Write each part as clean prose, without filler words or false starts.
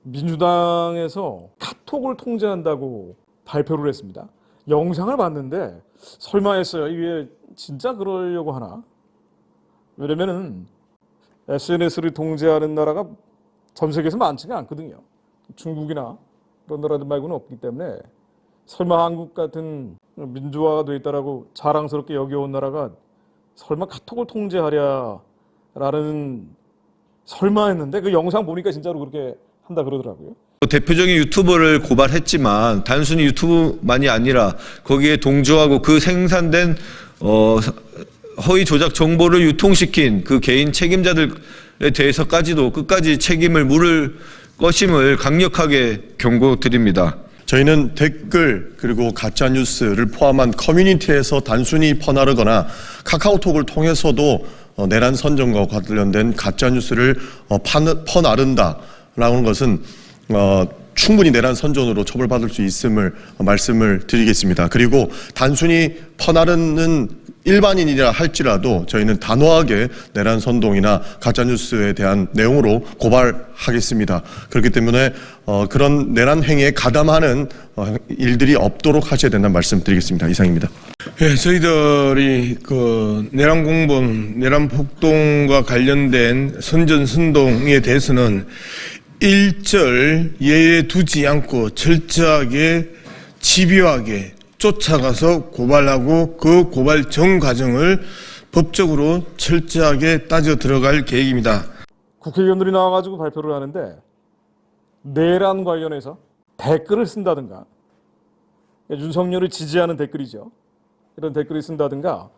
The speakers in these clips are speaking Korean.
민주당에서 카톡을 통제한다고 발표를 했습니다. 영상을 봤는데 설마 했어요. 이게 진짜 그러려고 하나? 왜냐면은 SNS를 통제하는 나라가 전 세계에서 많지가 않거든요. 중국이나 그런 나라들 말고는 없기 때문에 설마 한국 같은 민주화가 돼 있다라고 자랑스럽게 여겨온 나라가 설마 카톡을 통제하랴라는 설마 했는데 그 영상 보니까 진짜로 그렇게 한다 그러더라고요. 대표적인 유튜버를 고발했지만 단순히 유튜브만이 아니라 거기에 동조하고 그 생산된 허위 조작 정보를 유통시킨 그 개인 책임자들에 대해서까지도 끝까지 책임을 물을 것임을 강력하게 경고드립니다. 저희는 댓글 그리고 가짜뉴스를 포함한 커뮤니티에서 단순히 퍼나르거나 카카오톡을 통해서도 내란 선전과 관련된 가짜뉴스를 퍼나른다라는 것은 충분히 내란 선전으로 처벌받을 수 있음을 말씀을 드리겠습니다. 그리고 단순히 퍼나르는 일반인이라 할지라도 저희는 단호하게 내란 선동이나 가짜뉴스에 대한 내용으로 고발하겠습니다. 그렇기 때문에 그런 내란 행위에 가담하는 일들이 없도록 하셔야 된다는 말씀 드리겠습니다. 이상입니다. 예, 저희들이 그 내란 공범, 내란 폭동과 관련된 선전 선동에 대해서는 일절 예에 두지 않고 철저하게 집요하게 쫓아가서 고발하고 그 고발 전 과정을 법적으로 철저하게 따져 들어갈 계획입니다. 국회의원들이 나와가지고 발표를 하는데 내란 관련해서 댓글을 쓴다든가 윤석열을 지지하는 댓글이죠. 이런 댓글을 쓴다든가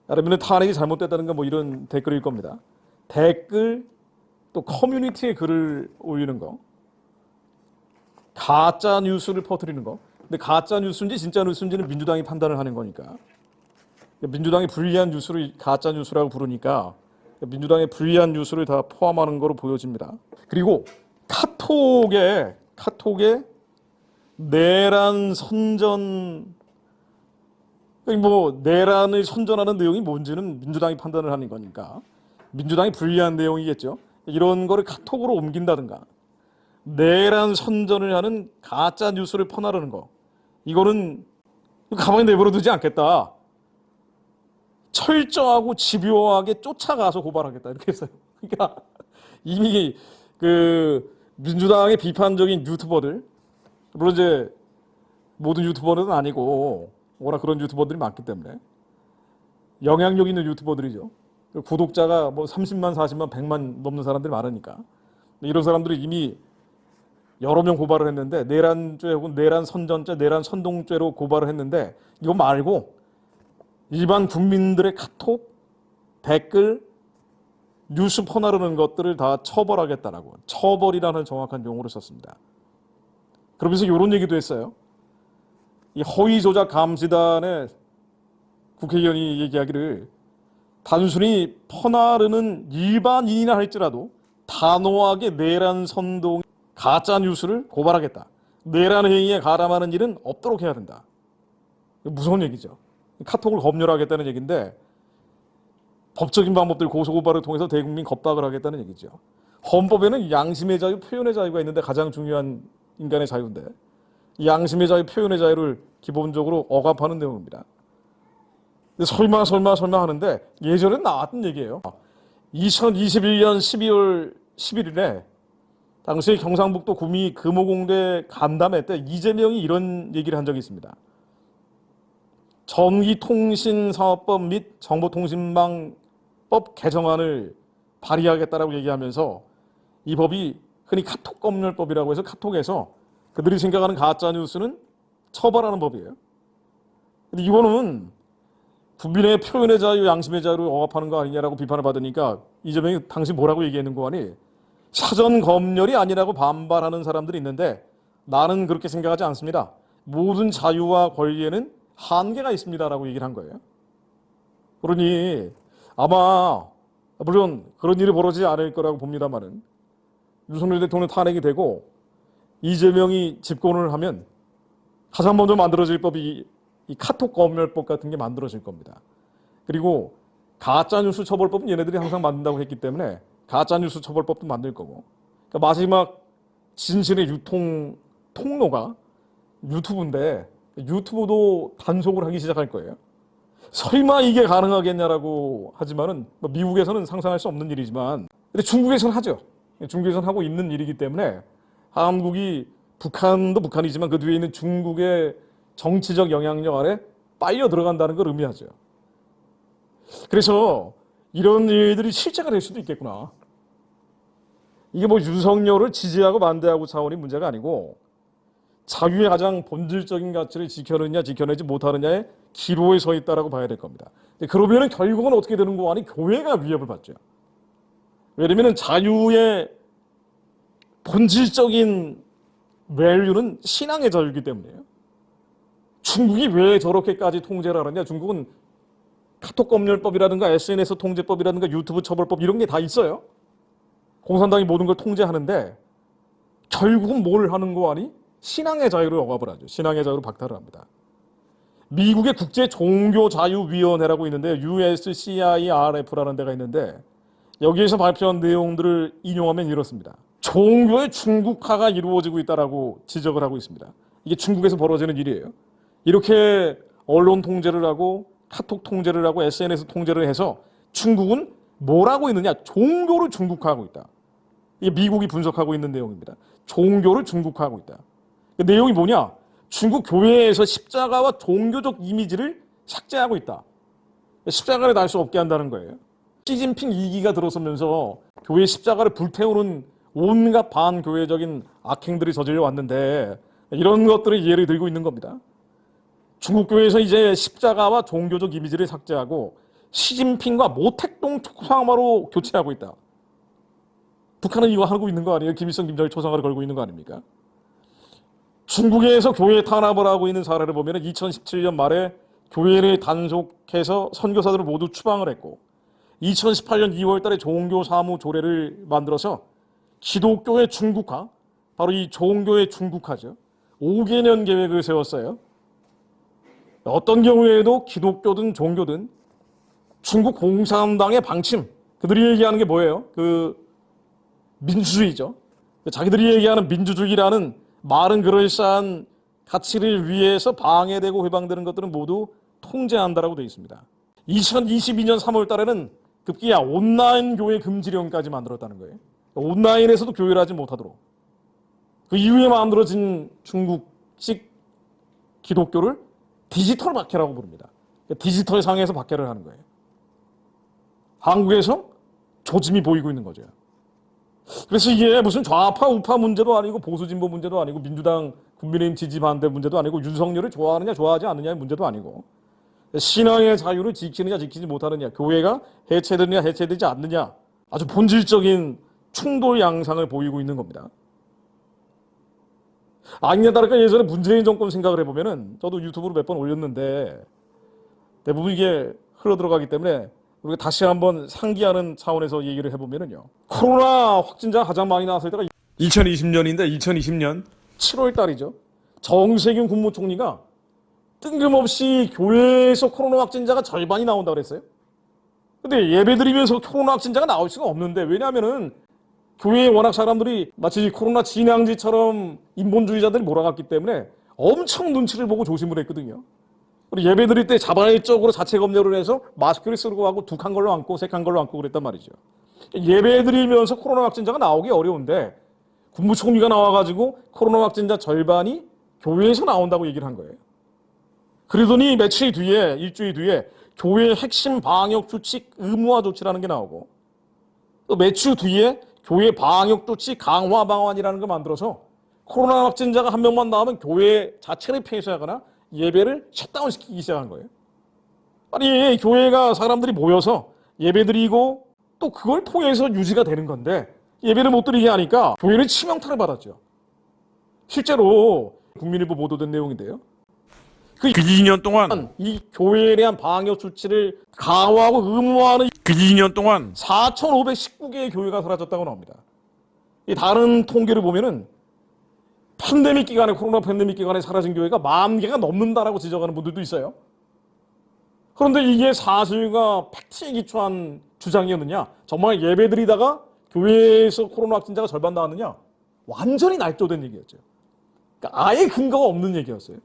아니면 탄핵이 잘못됐다든가 뭐 이런 댓글일 겁니다. 댓글 또 커뮤니티에 글을 올리는 거, 가짜 뉴스를 퍼뜨리는 거. 근데 가짜 뉴스인지 진짜 뉴스인지는 민주당이 판단을 하는 거니까. 민주당이 불리한 뉴스를 가짜 뉴스라고 부르니까 민주당의 불리한 뉴스를 다 포함하는 거로 보여집니다. 그리고 카톡에 내란 선전, 뭐 내란을 선전하는 내용이 뭔지는 민주당이 판단을 하는 거니까 민주당이 불리한 내용이겠죠. 이런 거를 카톡으로 옮긴다든가 내란 선전을 하는 가짜 뉴스를 퍼나르는 거, 이거는 가만히 내버려 두지 않겠다. 철저하고 집요하게 쫓아가서 고발하겠다 이렇게 했어요. 그러니까 이미 그 민주당의 비판적인 유튜버들, 물론 이제 모든 유튜버는 아니고 워낙 그런 유튜버들이 많기 때문에 영향력 있는 유튜버들이죠. 구독자가 뭐 30만, 40만, 100만 넘는 사람들이 많으니까 이런 사람들이 이미 여러 명 고발을 했는데 내란죄 혹은 내란 선전죄, 내란 선동죄로 고발을 했는데 이거 말고 일반 국민들의 카톡, 댓글, 뉴스 퍼나르는 것들을 다 처벌하겠다라고, 처벌이라는 정확한 용어를 썼습니다. 그러면서 이런 얘기도 했어요. 이 허위 조작 감시단의 국회의원이 얘기하기를 단순히 퍼나르는 일반인이나 할지라도 단호하게 내란 선동, 가짜 뉴스를 고발하겠다. 내란 행위에 가담하는 일은 없도록 해야 된다. 무서운 얘기죠. 카톡을 검열하겠다는 얘기인데 법적인 방법들 고소고발을 통해서 대국민 겁박을 하겠다는 얘기죠. 헌법에는 양심의 자유, 표현의 자유가 있는데 가장 중요한 인간의 자유인데 이 양심의 자유, 표현의 자유를 기본적으로 억압하는 내용입니다. 설마 하는데 예전엔 나왔던 얘기예요. 2021년 12월 11일에 당시 경상북도 구미 금호공대 간담회 때 이재명이 이런 얘기를 한 적이 있습니다. 전기통신사업법 및 정보통신망법 개정안을 발의하겠다라고 얘기하면서 이 법이 흔히 카톡검열법이라고 해서 카톡에서 그들이 생각하는 가짜뉴스는 처벌하는 법이에요. 근데 이거는 국민의 표현의 자유, 양심의 자유를 억압하는 거 아니냐라고 비판을 받으니까 이재명이 당시 뭐라고 얘기했는 거 아니? 사전 검열이 아니라고 반발하는 사람들이 있는데 나는 그렇게 생각하지 않습니다. 모든 자유와 권리에는 한계가 있습니다라고 얘기를 한 거예요. 그러니 아마 물론 그런 일이 벌어지지 않을 거라고 봅니다만은 윤석열 대통령 탄핵이 되고 이재명이 집권을 하면 가장 먼저 만들어질 법이 이 카톡 검열법 같은 게 만들어질 겁니다. 그리고 가짜뉴스 처벌법은 얘네들이 항상 만든다고 했기 때문에 가짜뉴스 처벌법도 만들 거고, 그러니까 마지막 진실의 유통 통로가 유튜브인데 유튜브도 단속을 하기 시작할 거예요. 설마 이게 가능하겠냐라고 하지만은 미국에서는 상상할 수 없는 일이지만 근데 중국에서는 하죠. 중국에서는 하고 있는 일이기 때문에 한국이 북한도 북한이지만 그 뒤에 있는 중국의 정치적 영향력 아래 빨려 들어간다는 걸 의미하죠. 그래서 이런 일들이 실제가 될 수도 있겠구나. 이게 뭐 윤석열을 지지하고 반대하고 차원의 문제가 아니고 자유의 가장 본질적인 가치를 지켜내느냐 지켜내지 못하느냐의 기로에 서 있다라고 봐야 될 겁니다. 그러면은 결국은 어떻게 되는 거 아니 교회가 위협을 받죠. 왜냐면은 자유의 본질적인 밸류는 신앙의 자유이기 때문이에요. 중국이 왜 저렇게까지 통제를 하느냐? 중국은 카톡 검열법이라든가 SNS 통제법이라든가 유튜브 처벌법 이런 게 다 있어요. 공산당이 모든 걸 통제하는데 결국은 뭘 하는 거 아니? 신앙의 자유를 억압을 하죠. 신앙의 자유를 박탈을 합니다. 미국의 국제종교자유위원회라고 있는데 USCIRF라는 데가 있는데 여기에서 발표한 내용들을 인용하면 이렇습니다. 종교의 중국화가 이루어지고 있다라고 지적을 하고 있습니다. 이게 중국에서 벌어지는 일이에요. 이렇게 언론 통제를 하고 카톡 통제를 하고 SNS 통제를 해서 중국은 뭘 하고 있느냐? 종교를 중국화하고 있다. 이게 미국이 분석하고 있는 내용입니다. 종교를 중국화하고 있다. 그 내용이 뭐냐? 중국 교회에서 십자가와 종교적 이미지를 삭제하고 있다. 십자가를 달 수 없게 한다는 거예요. 시진핑 2기가 들어서면서 교회 십자가를 불태우는 온갖 반교회적인 악행들이 저질러 왔는데 이런 것들을 예를 들고 있는 겁니다. 중국 교회에서 이제 십자가와 종교적 이미지를 삭제하고 시진핑과 모택동 초상화로 교체하고 있다. 북한은 이거 하고 있는 거 아니에요? 김일성, 김정일 초상화를 걸고 있는 거 아닙니까? 중국에서 교회 탄압을 하고 있는 사례를 보면 2017년 말에 교회를 단속해서 선교사들을 모두 추방을 했고 2018년 2월 달에 종교 사무 조례를 만들어서 기독교의 중국화, 바로 이 종교의 중국화죠. 5개년 계획을 세웠어요. 어떤 경우에도 기독교든 종교든 중국 공산당의 방침, 그들이 얘기하는 게 뭐예요? 민주주의죠. 자기들이 얘기하는 민주주의라는 말은 그럴싸한 가치를 위해서 방해되고 회방되는 것들은 모두 통제한다라고 되어 있습니다. 2022년 3월 달에는 급기야 온라인 교회 금지령까지 만들었다는 거예요. 온라인에서도 교회를 하지 못하도록. 그 이후에 만들어진 중국식 기독교를 디지털 박해라고 부릅니다. 디지털 상에서 박해를 하는 거예요. 한국에서 조짐이 보이고 있는 거죠. 그래서 이게 무슨 좌파 우파 문제도 아니고 보수 진보 문제도 아니고 민주당 국민의힘 지지 반대 문제도 아니고 윤석열을 좋아하느냐 좋아하지 않느냐의 문제도 아니고 신앙의 자유를 지키느냐 지키지 못하느냐, 교회가 해체되느냐 해체되지 않느냐, 아주 본질적인 충돌 양상을 보이고 있는 겁니다. 아니냐 다를까 예전에 문재인 정권 생각을 해보면은 저도 유튜브로 몇 번 올렸는데 대부분 이게 흘러들어가기 때문에 우리가 다시 한번 상기하는 차원에서 얘기를 해보면은요. 코로나 확진자가 가장 많이 나왔을 때가 2020년인데 2020년 7월 달이죠. 정세균 국무총리가 뜬금없이 교회에서 코로나 확진자가 절반이 나온다고 그랬어요. 근데 예배드리면서 코로나 확진자가 나올 수가 없는데 왜냐하면은 교회에 워낙 사람들이 마치 코로나 진앙지처럼 인본주의자들이 몰아갔기 때문에 엄청 눈치를 보고 조심을 했거든요. 예배 드릴 때 자발적으로 자체 검열을 해서 마스크를 쓰고 하고 두 칸 걸로 앉고 세 칸 걸로 앉고 그랬단 말이죠. 예배 드리면서 코로나 확진자가 나오기 어려운데 국무총리가 나와가지고 코로나 확진자 절반이 교회에서 나온다고 얘기를 한 거예요. 그러더니 며칠 뒤에, 일주일 뒤에 교회 핵심 방역 수칙 의무화 조치라는 게 나오고 또 며칠 뒤에 교회 방역 조치 강화 방안이라는 걸 만들어서 코로나 확진자가 한 명만 나오면 교회 자체를 폐쇄하거나 예배를 셧다운 시키기 시작한 거예요. 아니 교회가 사람들이 모여서 예배드리고 또 그걸 통해서 유지가 되는 건데 예배를 못 드리게 하니까 교회는 치명타를 받았죠. 실제로 국민일보 보도된 내용인데요. 그 2년 동안 이 교회에 대한 방역 조치를 강화하고 의무화하는 그 2년 동안 4,519개의 교회가 사라졌다고 나옵니다. 이 다른 통계를 보면은 팬데믹 기간에 코로나 팬데믹 기간에 사라진 교회가 10,000개가 넘는다라고 지적하는 분들도 있어요. 그런데 이게 사실과 팩트에 기초한 주장이었느냐? 정말 예배드리다가 교회에서 코로나 확진자가 절반 나왔느냐? 완전히 날조된 얘기였죠. 그러니까 아예 근거가 없는 얘기였어요.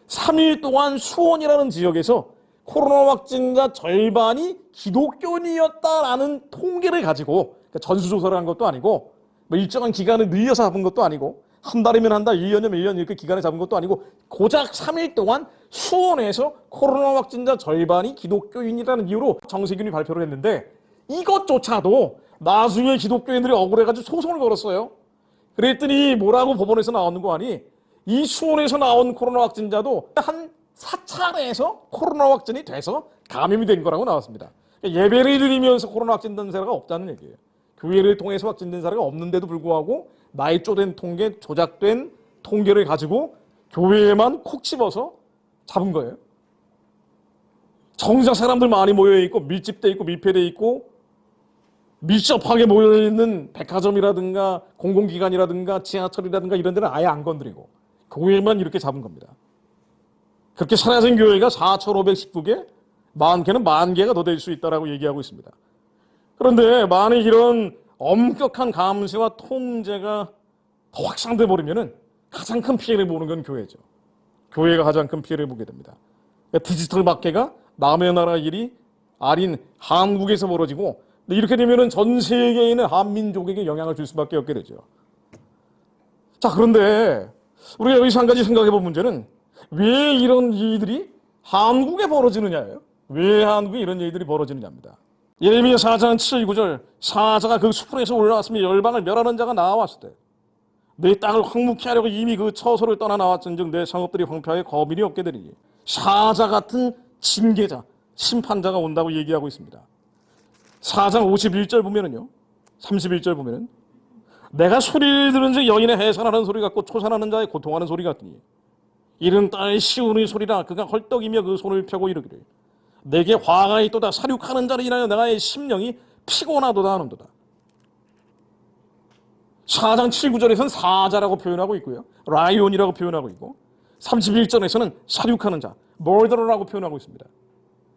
3일 동안 수원이라는 지역에서 코로나 확진자 절반이 기독교인이었다라는 통계를 가지고, 그러니까 전수조사를 한 것도 아니고 뭐 일정한 기간을 늘려서 잡은 것도 아니고 한 달이면 한 달, 1년이면 1년 이렇게 기간을 잡은 것도 아니고 고작 3일 동안 수원에서 코로나 확진자 절반이 기독교인이라는 이유로 정세균이 발표를 했는데, 이것조차도 나중에 기독교인들이 억울해가지고 소송을 걸었어요. 그랬더니 뭐라고 법원에서 나오는 거 아니? 이 수원에서 나온 코로나 확진자도 한 4차례에서 코로나 확진이 돼서 감염이 된 거라고 나왔습니다. 예배를 드리면서 코로나 확진된 사례가 없다는 얘기예요. 교회를 통해서 확진된 사례가 없는데도 불구하고 날조된 통계, 조작된 통계를 가지고 교회에만 콕 집어서 잡은 거예요. 정작 사람들 많이 모여있고 밀집돼 있고 밀폐돼 있고 밀접하게 모여있는 백화점이라든가 공공기관이라든가 지하철이라든가 이런 데는 아예 안 건드리고 교회만 이렇게 잡은 겁니다. 그렇게 사라진 교회가 4,519개, 많게는 10,000개가 더 될 수 있다고 얘기하고 있습니다. 그런데 만약 이런 엄격한 감시와 통제가 더 확산돼 버리면은 가장 큰 피해를 보는 건 교회죠. 교회가 가장 큰 피해를 보게 됩니다. 디지털 박해가 남의 나라 일이 아닌 한국에서 벌어지고, 이렇게 되면은 전 세계에 있는 한민족에게 영향을 줄 수밖에 없게 되죠. 자, 그런데 우리가 여기서 한 가지 생각해 볼 문제는 왜 이런 일들이 한국에 벌어지느냐예요. 왜 한국에 이런 일들이 벌어지느냐입니다. 예레미야 4장 7, 9절, 사자가 그 수풀에서 올라왔으며 열방을 멸하는 자가 나왔을 때 내 땅을 황무케 하려고 이미 그 처소를 떠나 나왔은즉 내 성읍들이 황폐하여 거민이 없게 되리니, 사자 같은 징계자, 심판자가 온다고 얘기하고 있습니다. 4장 51절 보면은요, 31절 보면은 내가 소리를 들은 즉 여인의 해산하는 소리 같고 초산하는 자의 고통하는 소리 같으니 이른 딸 시온의 소리라. 그가 헐떡이며 그 손을 펴고 이르기를 내게 화가 있도다. 사륙하는 자를 인하여 내가 심령이 피곤하도다 하는도다. 4장 7, 9절에서는 사자라고 표현하고 있고요, 라이온이라고 표현하고 있고 31절에서는 사륙하는 자, 머더러라고 표현하고 있습니다.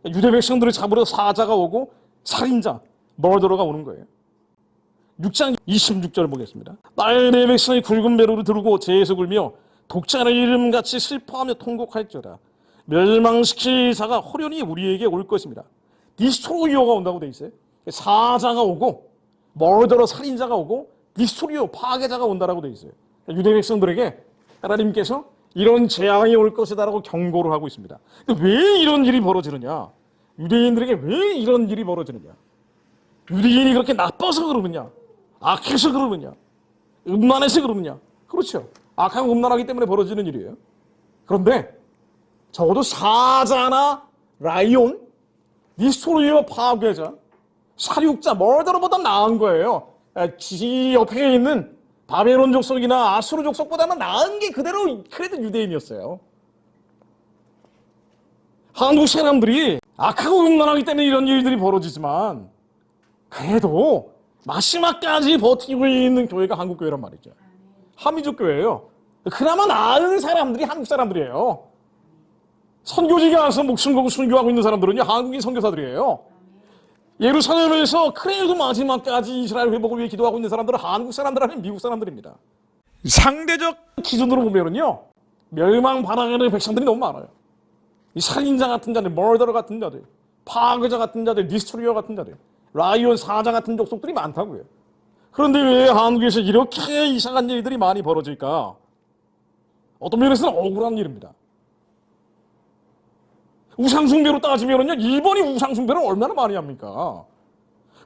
유대 백성들을 잡으러 사자가 오고 살인자, 머더러가 오는 거예요. 6장 26절 보겠습니다. 나의 내 백성이 굵은 배로를 들고 재에서 굴며 독자의 이름같이 슬퍼하며 통곡할지어다. 멸망시킬 자가 호련히 우리에게 올 것입니다. 디스트로이어가 온다고 돼 있어요. 사자가 오고 머더러 살인자가 오고 디스트로이어 파괴자가 온다라고 돼 있어요. 유대 백성들에게 하나님께서 이런 재앙이 올 것이다라고 경고를 하고 있습니다. 왜 이런 일이 벌어지느냐? 유대인들에게 왜 이런 일이 벌어지느냐? 유대인이 그렇게 나빠서 그러느냐? 악해서 그러느냐? 음란해서 그러느냐? 그렇죠. 악하고 음란하기 때문에 벌어지는 일이에요. 그런데 적어도 사자나 라이온, 디스트로이어 파괴자, 사륙자, 머더러보다 나은 거예요. 지 옆에 있는 바벨론 족속이나 아수르 족속보다는 나은 게 그래도 유대인이었어요. 한국 사람들이 악하고 음란하기 때문에 이런 일들이 벌어지지만 그래도 마지막까지 버티고 있는 교회가 한국 교회란 말이죠. 한민족 교회예요. 그나마 나은 사람들이 한국 사람들이에요. 선교지에 가서 목숨 걸고 순교하고 있는 사람들은요, 한국인 선교사들이에요. 예루살렘에서 그래도 마지막까지 이스라엘 회복을 위해 기도하고 있는 사람들은 한국 사람들 아닌 미국 사람들입니다. 상대적 기준으로 보면은요, 멸망 바라는 백성들이 너무 많아요. 이 살인자 같은 자들, 머더러 같은 자들, 파괴자 같은 자들, 디스트로이어 같은 자들, 라이온, 사자 같은 족속들이 많다고요. 그런데 왜 한국에서 이렇게 이상한 일들이 많이 벌어질까? 어떤 면에서는 억울한 일입니다. 우상숭배로 따지면은요, 일본이 우상숭배를 얼마나 많이 합니까?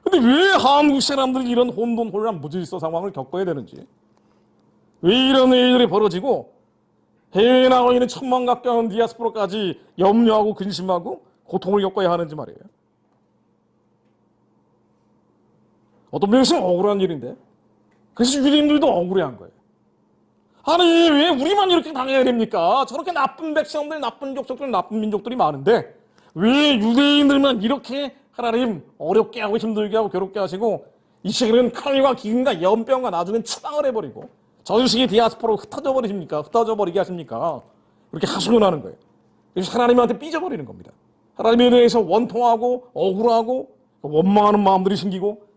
근데 왜 한국 사람들이 이런 혼돈혼란 무질서 상황을 겪어야 되는지, 왜 이런 일들이 벌어지고 해외에 나와 있는 천만 가까운 디아스포라까지 염려하고 근심하고 고통을 겪어야 하는지 말이에요. 어떤 면에서는 억울한 일인데, 그래서 유대인들도 억울해한 거예요. 아니, 왜 우리만 이렇게 당해야 됩니까? 저렇게 나쁜 백성들, 나쁜 족속들, 나쁜 민족들이 많은데 왜 유대인들만 이렇게 하나님 어렵게 하고 힘들게 하고 괴롭게 하시고 이 시기는 칼과 기근과 연병과 나중엔 추방을 해버리고 전 세계 디아스포라로 흩어져 버리십니까? 흩어져 버리게 하십니까? 이렇게 하소연하는 거예요. 그래서 하나님한테 삐져버리는 겁니다. 하나님에 대해서 원통하고 억울하고 원망하는 마음들이 생기고,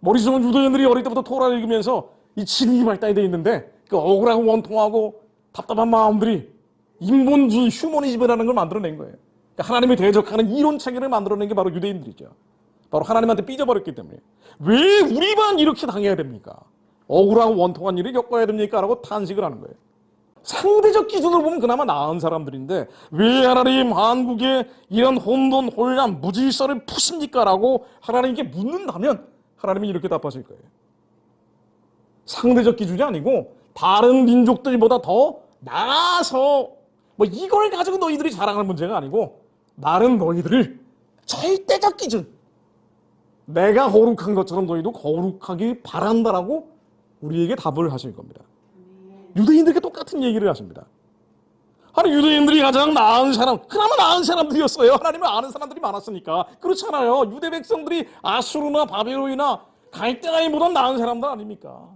머릿속은 유대인들이 어릴 때부터 토라를 읽으면서 이 진흙이 발달이 돼 있는데 그 억울하고 원통하고 답답한 마음들이 인본주의 휴머니즘이라는 걸 만들어낸 거예요. 그러니까 하나님을 대적하는 이론 체계를 만들어낸 게 바로 유대인들이죠. 바로 하나님한테 삐져버렸기 때문에. 왜 우리만 이렇게 당해야 됩니까? 억울하고 원통한 일을 겪어야 됩니까? 라고 탄식을 하는 거예요. 상대적 기준으로 보면 그나마 나은 사람들인데 왜 하나님 한국에 이런 혼돈, 혼란, 무질서를 푸십니까? 라고 하나님께 묻는다면 하나님이 이렇게 답하실 거예요. 상대적 기준이 아니고 다른 민족들보다 더 나아서 뭐 이걸 가지고 너희들이 자랑할 문제가 아니고 나는 너희들을 절대적 기준, 내가 거룩한 것처럼 너희도 거룩하길 바란다라고 우리에게 답을 하실 겁니다. 유대인들에게 똑같은 얘기를 하십니다. 아니 유대인들이 가장 나은 사람, 그나마 나은 사람들이었어요. 하나님을 아는 사람들이 많았으니까. 그렇잖아요. 유대 백성들이 아수르나 바벨론이나 갈대아인보다 나은 사람들 아닙니까?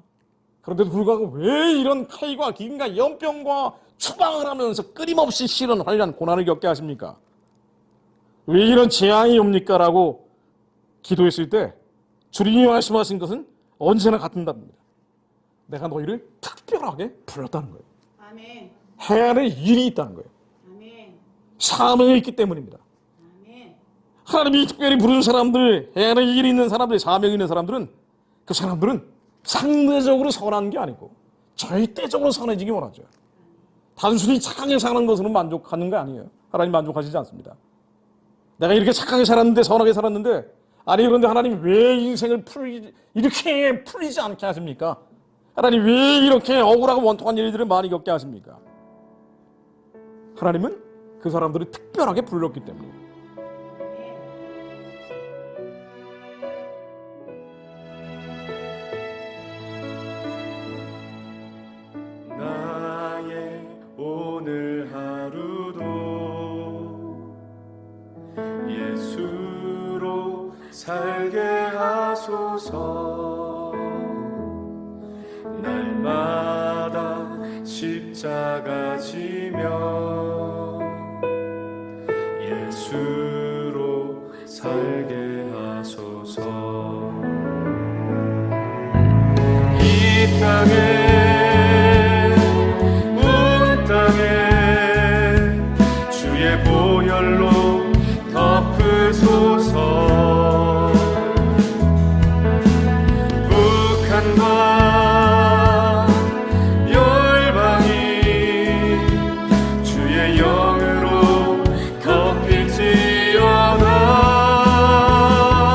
그런데도 불구하고 왜 이런 칼과 기근과 연병과 추방을 하면서 끊임없이 실은 환란 고난을 겪게 하십니까? 왜 이런 재앙이 옵니까? 라고 기도했을 때 주님이 말씀하신 것은 언제나 같은 답입니다. 내가 너희를 특별하게 불렀다는 거예요. 아멘. 해야 할 일이 있다는 거예요. 아멘. 사명이 있기 때문입니다. 아멘. 하나님이 특별히 부른 사람들, 해야 할 일이 있는 사람들, 사명이 있는 사람들은 그 사람들은 상대적으로 선한 게 아니고 절대적으로 선해지기 원하죠. 단순히 착하게 사는 것으로 만족하는 거 아니에요. 하나님 만족하시지 않습니다. 내가 이렇게 착하게 살았는데 선하게 살았는데 아니 그런데 하나님 왜 인생을 이렇게 풀리지 않게 하십니까? 하나님 왜 이렇게 억울하고 원통한 일들을 많이 겪게 하십니까? 하나님은 그 사람들을 특별하게 불렀기 때문이에요. 나의 오늘 하루도 예수로 살게 하소서. 날마다 십자가 지며 예수로 살